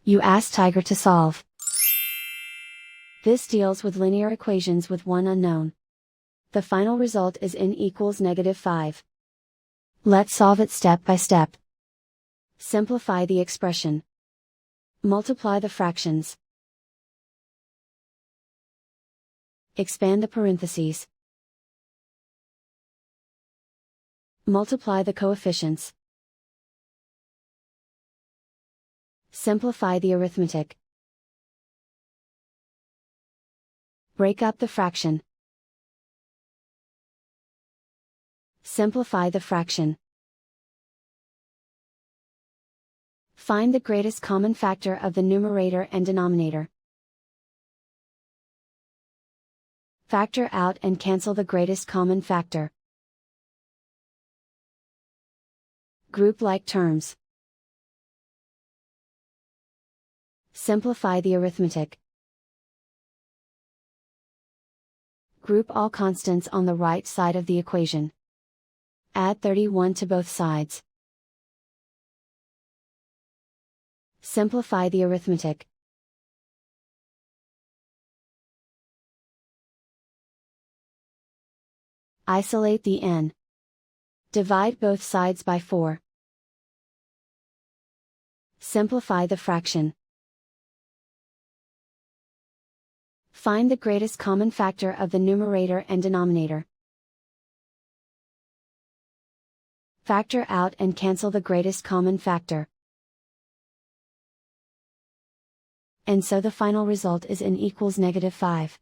You ask Tiger to solve. This deals with linear equations with one unknown. The final result is n equals -5. Let's solve it step by step. Simplify the expression. Multiply the fractions. Expand the parentheses. Multiply the coefficients. Simplify the arithmetic. Break up the fraction. Simplify the fraction. Find the greatest common factor of the numerator and denominator. Factor out and cancel the greatest common factor. Group like terms. Simplify the arithmetic. Group all constants on the right side of the equation. Add 31 to both sides. Simplify the arithmetic. Isolate the n. Divide both sides by 4. Simplify the fraction. Find the greatest common factor of the numerator and denominator. Factor out and cancel the greatest common factor. And so the final result is n equals -5.